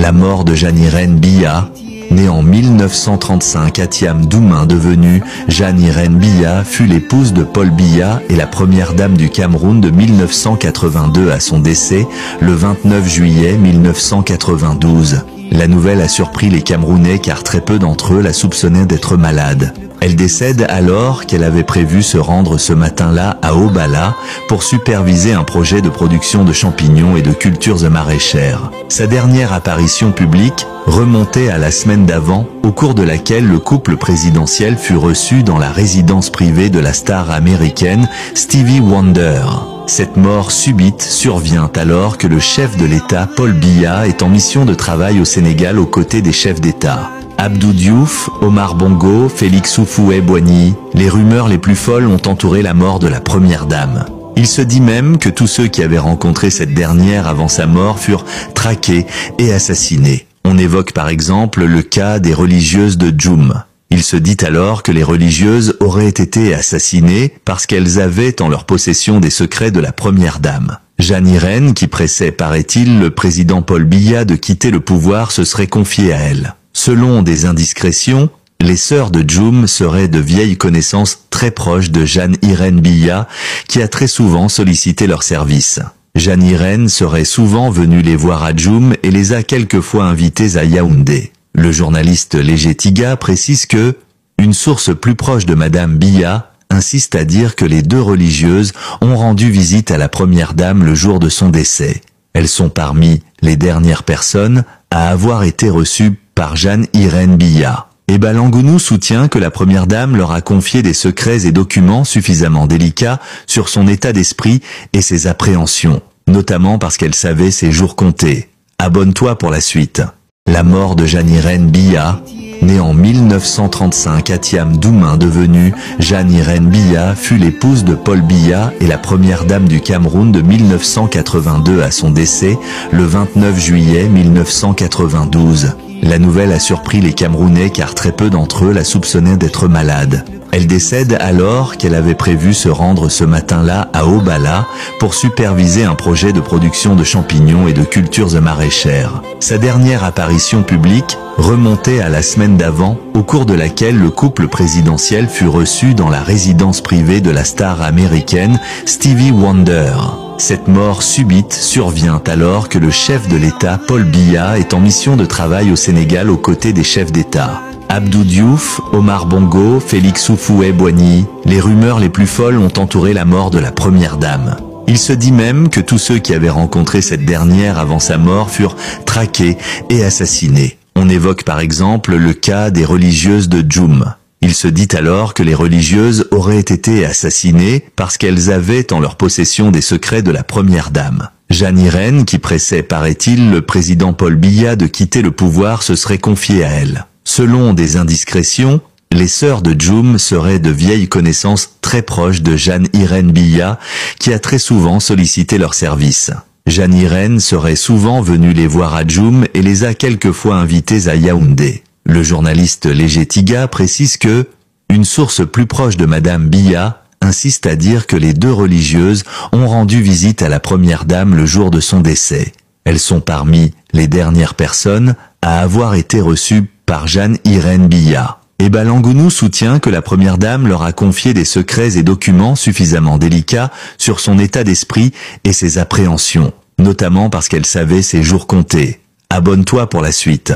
La mort de Jeanne-Irène Biya, née en 1935 à Thiam-Doumen, devenue Jeanne-Irène Biya, fut l'épouse de Paul Biya et la première dame du Cameroun de 1982 à son décès, le 29 juillet 1992. La nouvelle a surpris les Camerounais car très peu d'entre eux la soupçonnaient d'être malade. Elle décède alors qu'elle avait prévu se rendre ce matin-là à Obala pour superviser un projet de production de champignons et de cultures maraîchères. Sa dernière apparition publique remontait à la semaine d'avant, au cours de laquelle le couple présidentiel fut reçu dans la résidence privée de la star américaine Stevie Wonder. Cette mort subite survient alors que le chef de l'État Paul Biya est en mission de travail au Sénégal aux côtés des chefs d'État Abdou Diouf, Omar Bongo, Félix Houphouët-Boigny. Les rumeurs les plus folles ont entouré la mort de la première dame. Il se dit même que tous ceux qui avaient rencontré cette dernière avant sa mort furent traqués et assassinés. On évoque par exemple le cas des religieuses de Djoum. Il se dit alors que les religieuses auraient été assassinées parce qu'elles avaient en leur possession des secrets de la première dame. Jeanne-Irène, qui pressait, paraît-il, le président Paul Biya de quitter le pouvoir, se serait confiée à elle. Selon des indiscrétions, les sœurs de Djoum seraient de vieilles connaissances très proches de Jeanne-Irène Biya, qui a très souvent sollicité leurs services. Jeanne-Irène serait souvent venue les voir à Djoum et les a quelquefois invités à Yaoundé. Le journaliste Léger Tiga précise que une source plus proche de Madame Biya insiste à dire que les deux religieuses ont rendu visite à la première dame le jour de son décès. Elles sont parmi les dernières personnes à avoir été reçues par Jeanne-Irène Biya. Et Balangounou soutient que la première dame leur a confié des secrets et documents suffisamment délicats sur son état d'esprit et ses appréhensions, notamment parce qu'elle savait ses jours comptés. Abonne-toi pour la suite. La mort de Jeanne-Irène Biya, née en 1935 à Thiam-Doumen, devenue Jeanne-Irène Biya, fut l'épouse de Paul Biya et la première dame du Cameroun de 1982 à son décès, le 29 juillet 1992. La nouvelle a surpris les Camerounais car très peu d'entre eux la soupçonnaient d'être malade. Elle décède alors qu'elle avait prévu se rendre ce matin-là à Obala pour superviser un projet de production de champignons et de cultures maraîchères. Sa dernière apparition publique remontait à la semaine d'avant, au cours de laquelle le couple présidentiel fut reçu dans la résidence privée de la star américaine Stevie Wonder. Cette mort subite survient alors que le chef de l'État Paul Biya est en mission de travail au Sénégal aux côtés des chefs d'État Abdou Diouf, Omar Bongo, Félix Houphouët-Boigny. Les rumeurs les plus folles ont entouré la mort de la première dame. Il se dit même que tous ceux qui avaient rencontré cette dernière avant sa mort furent traqués et assassinés. On évoque par exemple le cas des religieuses de Djoum. Il se dit alors que les religieuses auraient été assassinées parce qu'elles avaient en leur possession des secrets de la première dame. Jeanne-Irène, qui pressait, paraît-il, le président Paul Biya de quitter le pouvoir, se serait confiée à elle. Selon des indiscrétions, les sœurs de Djoum seraient de vieilles connaissances très proches de Jeanne-Irène Biya, qui a très souvent sollicité leurs services. Jeanne-Irène serait souvent venue les voir à Djoum et les a quelquefois invités à Yaoundé. Le journaliste Léger Tiga précise que une source plus proche de Madame Biya insiste à dire que les deux religieuses ont rendu visite à la première dame le jour de son décès. Elles sont parmi les dernières personnes à avoir été reçues par Jeanne-Irène Biya. Et Balangounou soutient que la première dame leur a confié des secrets et documents suffisamment délicats sur son état d'esprit et ses appréhensions, notamment parce qu'elle savait ses jours comptés. Abonne-toi pour la suite.